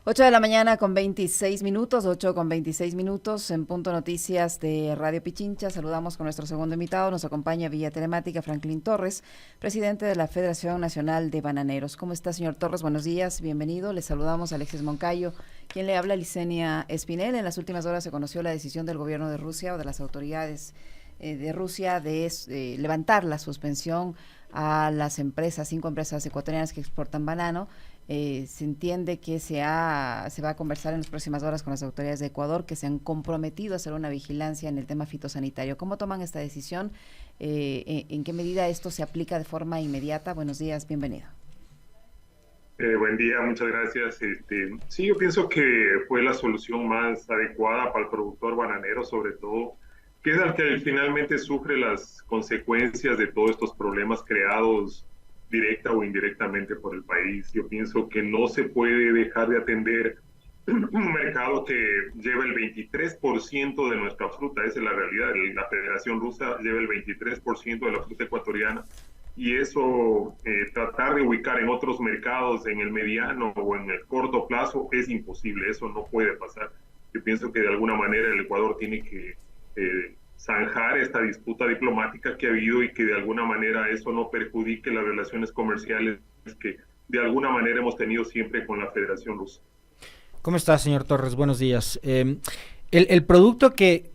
8 de la mañana con 26 minutos, 8 con 26 minutos, en Punto Noticias de Radio Pichincha. Saludamos con nuestro segundo invitado. Nos acompaña vía telemática Franklin Torres, presidente de la Federación Nacional de Bananeros. ¿Cómo está, señor Torres? Buenos días, bienvenido. Le saludamos a Alexis Moncayo, quien le habla, Licenia Espinel. En las últimas horas se conoció la decisión del gobierno de Rusia o de las autoridades de Rusia de levantar la suspensión a las empresas, 5 empresas ecuatorianas que exportan banano. Se entiende que se va a conversar en las próximas horas con las autoridades de Ecuador, que se han comprometido a hacer una vigilancia en el tema fitosanitario. ¿Cómo toman esta decisión? ¿En qué medida esto se aplica de forma inmediata? Buenos días, bienvenido. Buen día, muchas gracias. Sí, yo pienso que fue la solución más adecuada para el productor bananero, sobre todo, que es el que finalmente sufre las consecuencias de todos estos problemas creados directa o indirectamente por el país. Yo pienso que no se puede dejar de atender un mercado que lleva el 23% de nuestra fruta, esa es la realidad. La Federación Rusa lleva el 23% de la fruta ecuatoriana, y eso, tratar de ubicar en otros mercados en el mediano o en el corto plazo es imposible, eso no puede pasar. Yo pienso que de alguna manera el Ecuador tiene que zanjar esta disputa diplomática que ha habido y que de alguna manera eso no perjudique las relaciones comerciales que de alguna manera hemos tenido siempre con la Federación Rusa. ¿Cómo está, señor Torres? Buenos días. El producto que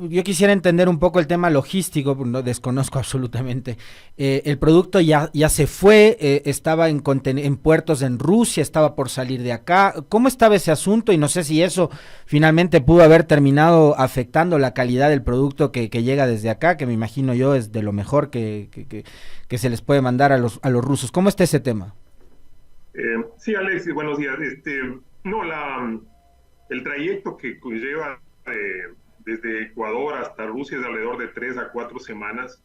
yo quisiera entender un poco el tema logístico, no desconozco absolutamente. El producto ya se fue, estaba en puertos en Rusia, estaba por salir de acá. ¿Cómo estaba ese asunto? Y no sé si eso finalmente pudo haber terminado afectando la calidad del producto que llega desde acá, que me imagino yo es de lo mejor que se les puede mandar a los rusos. ¿Cómo está ese tema? Sí, Alexis, buenos días. No, el trayecto que lleva desde Ecuador hasta Rusia es de alrededor de 3 a 4 semanas.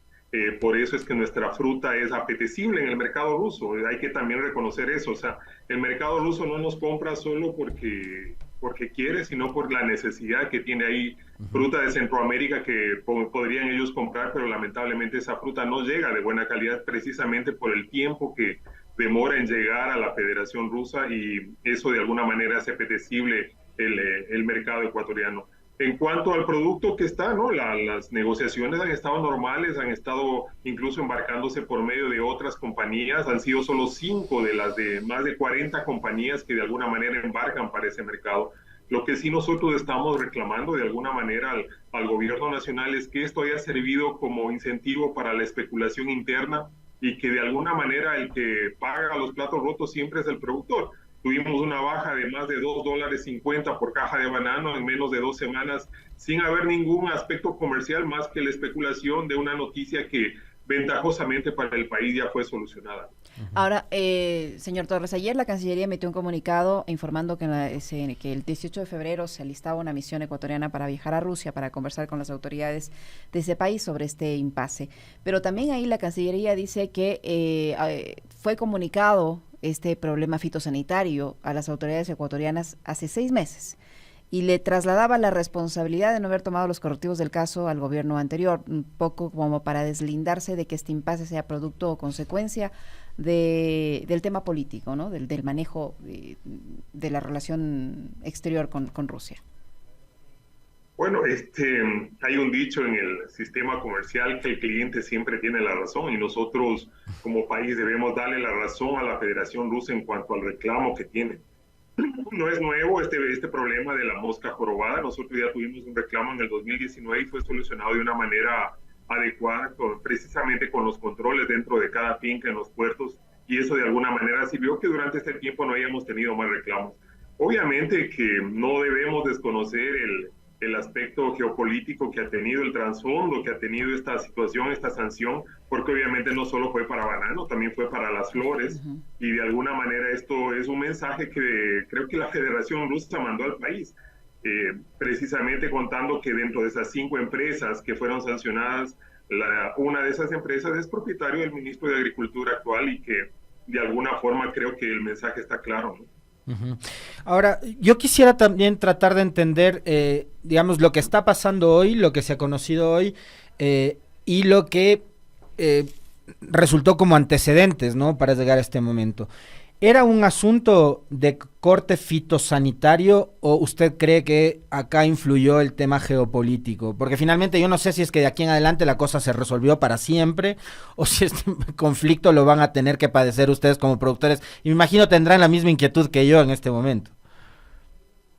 Por eso es que nuestra fruta es apetecible en el mercado ruso. Hay que también reconocer eso. O sea, el mercado ruso no nos compra solo porque quiere, sino por la necesidad que tiene ahí. Fruta de Centroamérica que podrían ellos comprar, pero lamentablemente esa fruta no llega de buena calidad precisamente por el tiempo que demora en llegar a la Federación Rusa, y eso de alguna manera hace apetecible el mercado ecuatoriano. En cuanto al producto que está, ¿no? Las negociaciones han estado normales, han estado incluso embarcándose por medio de otras compañías, han sido solo 5 de las de más de 40 compañías que de alguna manera embarcan para ese mercado. Lo que sí nosotros estamos reclamando de alguna manera al gobierno nacional es que esto haya servido como incentivo para la especulación interna, y que de alguna manera el que paga los platos rotos siempre es el productor. Tuvimos una baja de más de $2.50 por caja de banano en menos de 2 semanas, sin haber ningún aspecto comercial más que la especulación de una noticia que ventajosamente para el país ya fue solucionada. Ahora, señor Torres, ayer la Cancillería emitió un comunicado informando que el 18 de febrero se alistaba una misión ecuatoriana para viajar a Rusia para conversar con las autoridades de ese país sobre este impasse. Pero también ahí la Cancillería dice que fue comunicado este problema fitosanitario a las autoridades ecuatorianas hace 6 meses. Y le trasladaba la responsabilidad de no haber tomado los correctivos del caso al gobierno anterior, un poco como para deslindarse de que este impasse sea producto o consecuencia del tema político, ¿no? Del manejo de la relación exterior con Rusia. Bueno, hay un dicho en el sistema comercial que el cliente siempre tiene la razón, y nosotros como país debemos darle la razón a la Federación Rusa en cuanto al reclamo que tiene. No es nuevo este problema de la mosca jorobada. Nosotros ya tuvimos un reclamo en el 2019 y fue solucionado de una manera adecuada, precisamente con los controles dentro de cada finca en los puertos, y eso de alguna manera sirvió que durante este tiempo no hayamos tenido más reclamos. Obviamente que no debemos desconocer el aspecto geopolítico que ha tenido, el trasfondo que ha tenido esta situación, esta sanción, porque obviamente no solo fue para banano, también fue para las flores, y de alguna manera esto es un mensaje que creo que la Federación Rusa mandó al país, precisamente contando que dentro de esas 5 empresas que fueron sancionadas, una de esas empresas es propietario del ministro de Agricultura actual, y que de alguna forma creo que el mensaje está claro, ¿no? Ahora, yo quisiera también tratar de entender, digamos, lo que está pasando hoy, lo que se ha conocido hoy, y lo que resultó como antecedentes, ¿no?, para llegar a este momento. ¿era un asunto de corte fitosanitario o usted cree que acá influyó el tema geopolítico? Porque finalmente yo no sé si es que de aquí en adelante la cosa se resolvió para siempre o si este conflicto lo van a tener que padecer ustedes como productores. Y me imagino tendrán la misma inquietud que yo en este momento.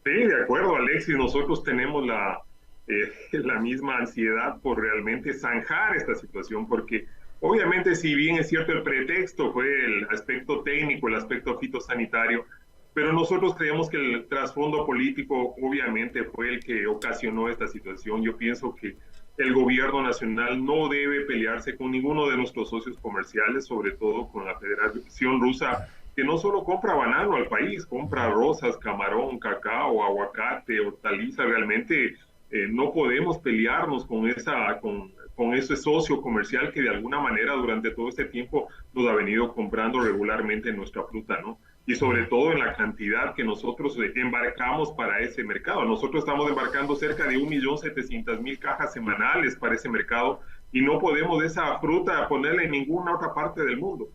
Sí, de acuerdo, Alexis, nosotros tenemos la misma ansiedad por realmente zanjar esta situación, porque obviamente si bien es cierto el pretexto fue el aspecto técnico, el aspecto fitosanitario, pero nosotros creemos que el trasfondo político obviamente fue el que ocasionó esta situación. Yo pienso que el gobierno nacional no debe pelearse con ninguno de nuestros socios comerciales, sobre todo con la Federación Rusa, que no solo compra banano al país, compra rosas, camarón, cacao, aguacate, hortaliza. Realmente no podemos pelearnos con ese socio comercial que de alguna manera durante todo este tiempo nos ha venido comprando regularmente nuestra fruta, ¿no? Y sobre todo en la cantidad que nosotros embarcamos para ese mercado. Nosotros estamos embarcando cerca de 1.700.000 cajas semanales para ese mercado y no podemos esa fruta ponerla en ninguna otra parte del mundo.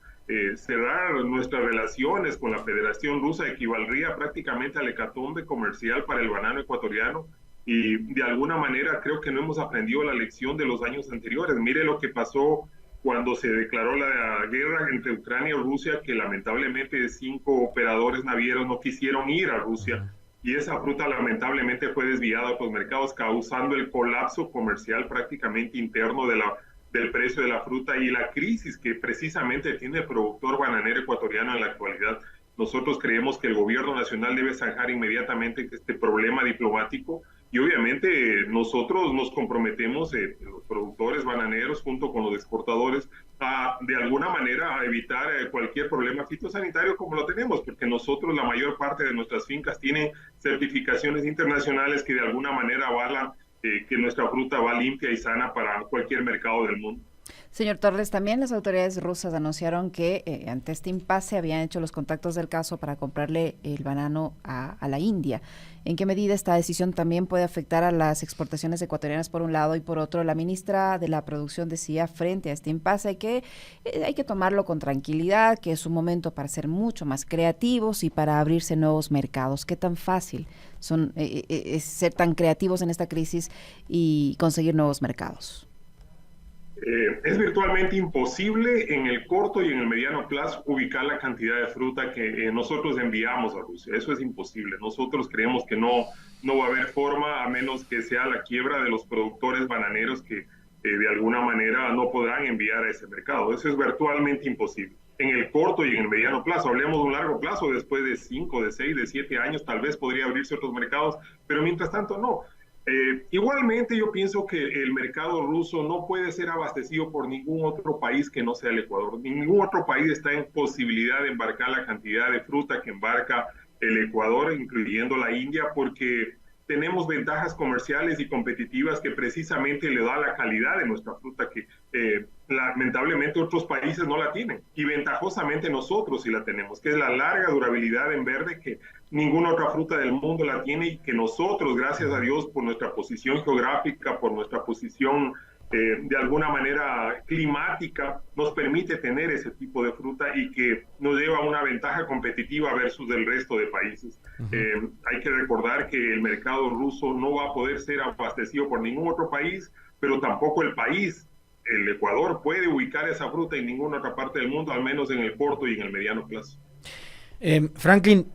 Cerrar nuestras relaciones con la Federación Rusa equivaldría prácticamente al hecatombe comercial para el banano ecuatoriano, y de alguna manera creo que no hemos aprendido la lección de los años anteriores. Mire lo que pasó cuando se declaró la guerra entre Ucrania y Rusia, que lamentablemente 5 operadores navieros no quisieron ir a Rusia y esa fruta lamentablemente fue desviada a otros mercados, causando el colapso comercial prácticamente interno del precio de la fruta y la crisis que precisamente tiene el productor bananero ecuatoriano en la actualidad. Nosotros creemos que el gobierno nacional debe zanjar inmediatamente este problema diplomático y obviamente nosotros nos comprometemos, los productores bananeros junto con los exportadores, a de alguna manera a evitar cualquier problema fitosanitario como lo tenemos, porque nosotros la mayor parte de nuestras fincas tienen certificaciones internacionales que de alguna manera avalan que nuestra fruta va limpia y sana para cualquier mercado del mundo. Señor Torres, también las autoridades rusas anunciaron que ante este impasse habían hecho los contactos del caso para comprarle el banano a la India. ¿En qué medida esta decisión también puede afectar a las exportaciones ecuatorianas por un lado y por otro? La ministra de la Producción decía frente a este impasse que hay que tomarlo con tranquilidad, que es un momento para ser mucho más creativos y para abrirse nuevos mercados. ¿Qué tan fácil es ser tan creativos en esta crisis y conseguir nuevos mercados? Es virtualmente imposible en el corto y en el mediano plazo ubicar la cantidad de fruta que nosotros enviamos a Rusia. Eso es imposible. Nosotros creemos que no va a haber forma, a menos que sea la quiebra de los productores bananeros que de alguna manera no podrán enviar a ese mercado. Eso es virtualmente imposible. En el corto y en el mediano plazo, hablemos de un largo plazo, después de 5, de 6, de 7 años, tal vez podría abrirse otros mercados, pero mientras tanto no. Igualmente yo pienso que el mercado ruso no puede ser abastecido por ningún otro país que no sea el Ecuador. Ningún otro país está en posibilidad de embarcar la cantidad de fruta que embarca el Ecuador, incluyendo la India, porque tenemos ventajas comerciales y competitivas que precisamente le da la calidad de nuestra fruta que lamentablemente otros países no la tienen, y ventajosamente nosotros sí la tenemos, que es la larga durabilidad en verde que ninguna otra fruta del mundo la tiene, y que nosotros, gracias a Dios, por nuestra posición geográfica, por nuestra posición de alguna manera climática, nos permite tener ese tipo de fruta y que nos lleva a una ventaja competitiva versus el resto de países. Hay que recordar que el mercado ruso no va a poder ser abastecido por ningún otro país, pero tampoco el Ecuador, puede ubicar esa fruta en ninguna otra parte del mundo, al menos en el corto y en el mediano plazo. Franklin,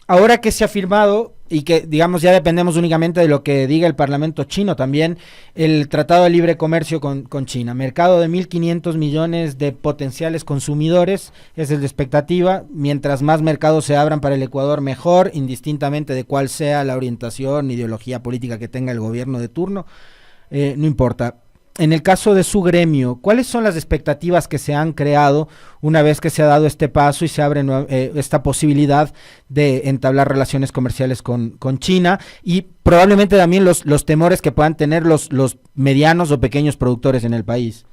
ahora que se ha firmado y que, digamos, ya dependemos únicamente de lo que diga el Parlamento chino también, el Tratado de Libre Comercio con China, mercado de 1.500 millones de potenciales consumidores, esa es la expectativa. Mientras más mercados se abran para el Ecuador, mejor, indistintamente de cuál sea la orientación, ideología política que tenga el gobierno de turno, no importa. En el caso de su gremio, ¿cuáles son las expectativas que se han creado una vez que se ha dado este paso y se abre esta posibilidad de entablar relaciones comerciales con China, y probablemente también los temores que puedan tener los medianos o pequeños productores en el país?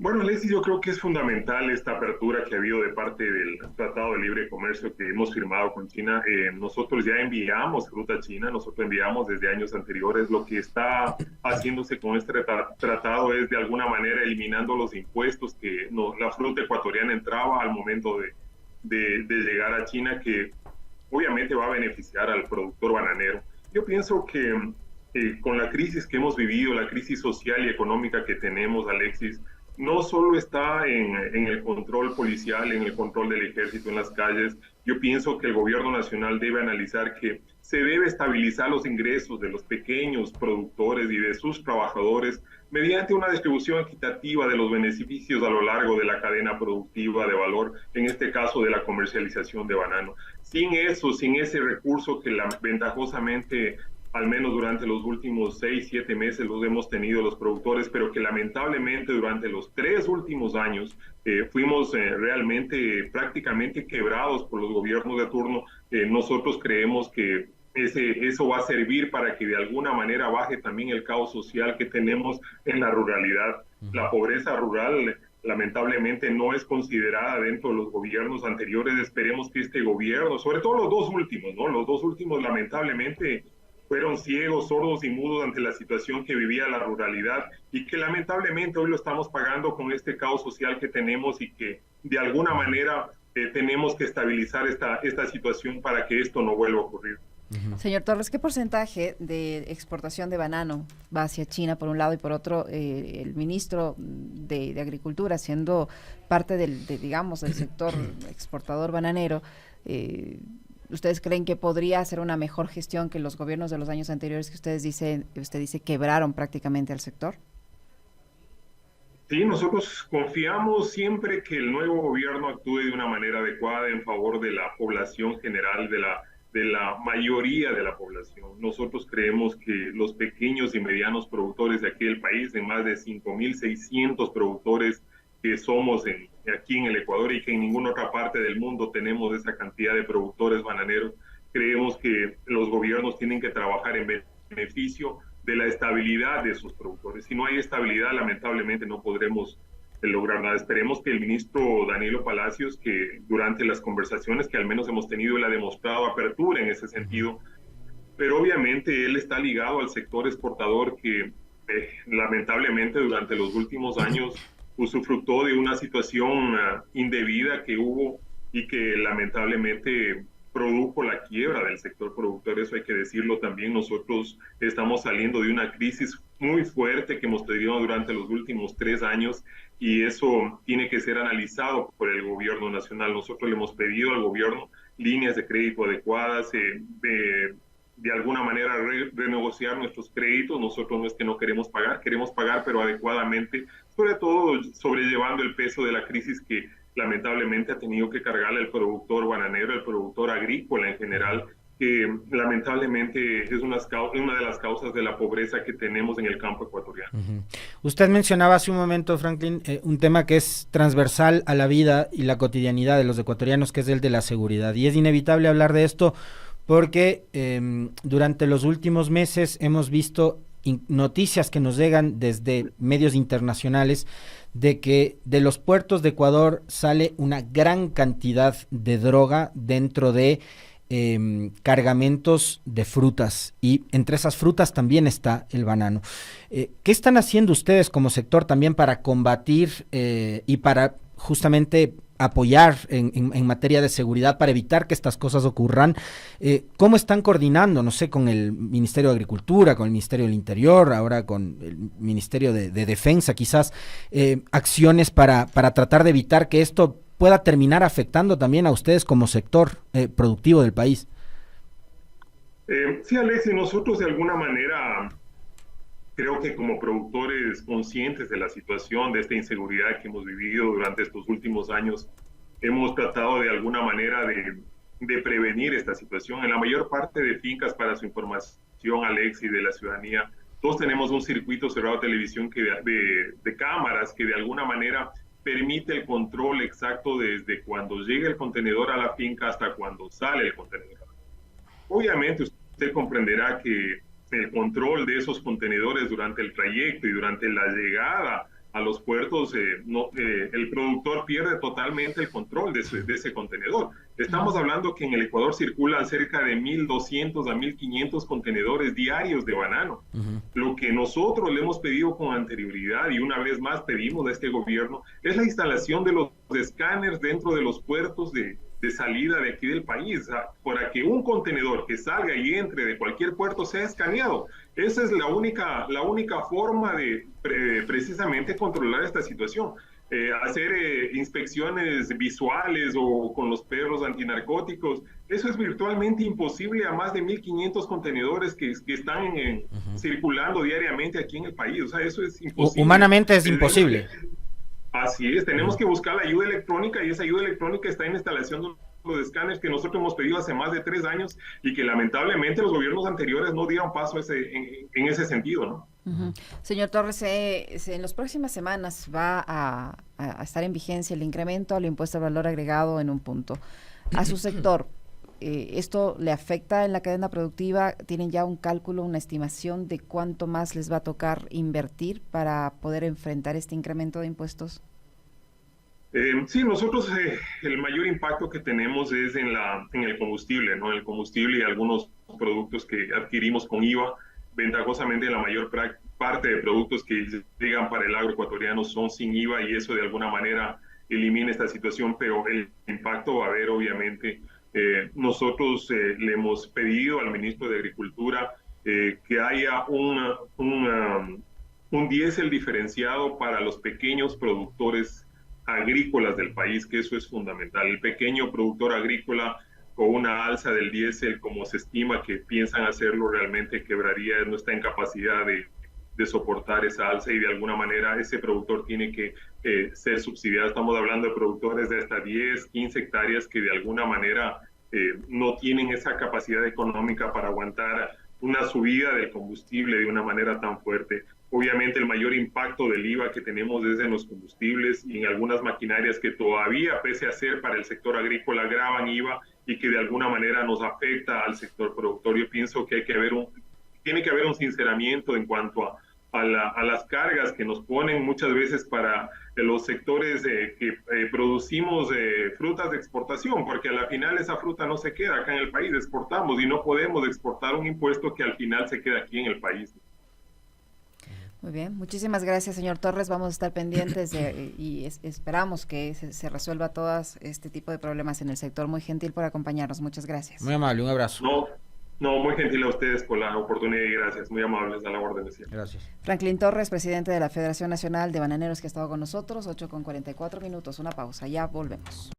Bueno, Alexis, yo creo que es fundamental esta apertura que ha habido de parte del Tratado de Libre Comercio que hemos firmado con China. Nosotros ya enviamos fruta a China, nosotros enviamos desde años anteriores. Lo que está haciéndose con este tratado es de alguna manera eliminando los impuestos que la fruta ecuatoriana entraba al momento de llegar a China, que obviamente va a beneficiar al productor bananero. Yo pienso que con la crisis que hemos vivido, la crisis social y económica que tenemos, Alexis, no solo está en el control policial, en el control del ejército en las calles. Yo pienso que el gobierno nacional debe analizar que se debe estabilizar los ingresos de los pequeños productores y de sus trabajadores mediante una distribución equitativa de los beneficios a lo largo de la cadena productiva de valor, en este caso de la comercialización de banano. Sin eso, sin ese recurso que ventajosamente, al menos durante los últimos 6, 7 meses los hemos tenido los productores, pero que lamentablemente durante los 3 últimos años fuimos realmente prácticamente quebrados por los gobiernos de turno. Nosotros creemos que eso va a servir para que de alguna manera baje también el caos social que tenemos en la ruralidad. La pobreza rural lamentablemente no es considerada dentro de los gobiernos anteriores. Esperemos que este gobierno, sobre todo los dos últimos, ¿no? Los dos últimos lamentablemente fueron ciegos, sordos y mudos ante la situación que vivía la ruralidad y que lamentablemente hoy lo estamos pagando con este caos social que tenemos y que de alguna manera tenemos que estabilizar esta situación para que esto no vuelva a ocurrir. Señor Torres, ¿qué porcentaje de exportación de banano va hacia China por un lado y por otro el ministro de Agricultura, siendo parte del sector exportador bananero, ¿ustedes creen que podría hacer una mejor gestión que los gobiernos de los años anteriores que usted dice quebraron prácticamente al sector? Sí, nosotros confiamos siempre que el nuevo gobierno actúe de una manera adecuada en favor de la población general, de la mayoría de la población. Nosotros creemos que los pequeños y medianos productores de aquí del país, de más de 5.600 productores que somos aquí en el Ecuador y que en ninguna otra parte del mundo tenemos esa cantidad de productores bananeros, creemos que los gobiernos tienen que trabajar en beneficio de la estabilidad de sus productores. Si no hay estabilidad, lamentablemente no podremos lograr nada. Esperemos que el ministro Danilo Palacios, que durante las conversaciones que al menos hemos tenido, él ha demostrado apertura en ese sentido, pero obviamente él está ligado al sector exportador que lamentablemente durante los últimos años usufructó de una situación indebida que hubo y que lamentablemente produjo la quiebra del sector productor. Eso hay que decirlo también. Nosotros estamos saliendo de una crisis muy fuerte que hemos tenido durante los últimos 3 años y eso tiene que ser analizado por el gobierno nacional. Nosotros le hemos pedido al gobierno líneas de crédito adecuadas, de alguna manera renegociar nuestros créditos. Nosotros no es que no queremos pagar, pero adecuadamente, sobre todo sobrellevando el peso de la crisis que lamentablemente ha tenido que cargarle el productor bananero, el productor agrícola en general, que lamentablemente es una de las causas de la pobreza que tenemos en el campo ecuatoriano. Usted mencionaba hace un momento, Franklin, un tema que es transversal a la vida y la cotidianidad de los ecuatorianos, que es el de la seguridad. Y es inevitable hablar de esto porque durante los últimos meses hemos visto noticias que nos llegan desde medios internacionales de que de los puertos de Ecuador sale una gran cantidad de droga dentro de cargamentos de frutas, y entre esas frutas también está el banano. ¿Qué están haciendo ustedes como sector también para combatir y para justamente apoyar en materia de seguridad para evitar que estas cosas ocurran? ¿Cómo están coordinando, no sé, con el Ministerio de Agricultura, con el Ministerio del Interior, ahora con el Ministerio de Defensa, quizás, acciones para tratar de evitar que esto pueda terminar afectando también a ustedes como sector productivo del país? Sí, Alexis, nosotros de alguna manera creo que como productores conscientes de la situación, de esta inseguridad que hemos vivido durante estos últimos años, hemos tratado de alguna manera de prevenir esta situación. En la mayor parte de fincas, para su información, Alexis, de la ciudadanía, todos tenemos un circuito cerrado de televisión de cámaras que de alguna manera permite el control exacto desde cuando llega el contenedor a la finca hasta cuando sale el contenedor. Obviamente usted comprenderá que el control de esos contenedores durante el trayecto y durante la llegada a los puertos, el productor pierde totalmente el control de ese contenedor. Estamos hablando que en el Ecuador circulan cerca de 1.200 a 1.500 contenedores diarios de banano. Lo que nosotros le hemos pedido con anterioridad y una vez más pedimos a este gobierno es la instalación de los escáneres dentro de los puertos de de salida de aquí del país, para que un contenedor que salga y entre de cualquier puerto sea escaneado. Esa es la única forma de precisamente controlar esta situación. Hacer inspecciones visuales o con los perros antinarcóticos, eso es virtualmente imposible a más de 1.500 contenedores que están circulando diariamente aquí en el país. O sea, eso es imposible. Humanamente es imposible. Así es, tenemos que buscar la ayuda electrónica y esa ayuda electrónica está en la instalación de los escáneres que nosotros hemos pedido hace más de 3 años y que lamentablemente los gobiernos anteriores no dieron paso en ese sentido, ¿no? Señor Torres, en las próximas semanas va a estar en vigencia el incremento al impuesto al valor agregado en un punto. A su sector, ¿esto le afecta en la cadena productiva? ¿Tienen ya un cálculo, una estimación de cuánto más les va a tocar invertir para poder enfrentar este incremento de impuestos? Sí, nosotros el mayor impacto que tenemos es en el combustible, ¿no? El combustible y algunos productos que adquirimos con IVA. Ventajosamente la mayor parte de productos que llegan para el agroecuatoriano son sin IVA y eso de alguna manera elimina esta situación, pero el impacto va a haber obviamente. Nosotros le hemos pedido al ministro de Agricultura que haya un diésel diferenciado para los pequeños productores agrícolas del país, que eso es fundamental. El pequeño productor agrícola con una alza del diésel, como se estima que piensan hacerlo, realmente quebraría, no está en capacidad de soportar esa alza y de alguna manera ese productor tiene que ser subsidiado. Estamos hablando de productores de hasta 10, 15 hectáreas que de alguna manera no tienen esa capacidad económica para aguantar una subida del combustible de una manera tan fuerte. Obviamente el mayor impacto del IVA que tenemos es en los combustibles y en algunas maquinarias que todavía, pese a ser para el sector agrícola, graban IVA y que de alguna manera nos afecta al sector productor. Yo pienso que tiene que haber un sinceramiento en cuanto a las cargas que nos ponen muchas veces para los sectores que producimos frutas de exportación, porque a la final esa fruta no se queda acá en el país, exportamos y no podemos exportar un impuesto que al final se queda aquí en el país. Muy bien, muchísimas gracias, señor Torres. Vamos a estar pendientes y esperamos que se resuelva todas este tipo de problemas en el sector. Muy gentil por acompañarnos. Muchas gracias. Muy amable, un abrazo. No, muy gentil a ustedes por la oportunidad y gracias. Muy amables, a la orden de siempre. Gracias. Franklin Torres, presidente de la Federación Nacional de Bananeros, que ha estado con nosotros, 8:44 minutos. Una pausa, ya volvemos.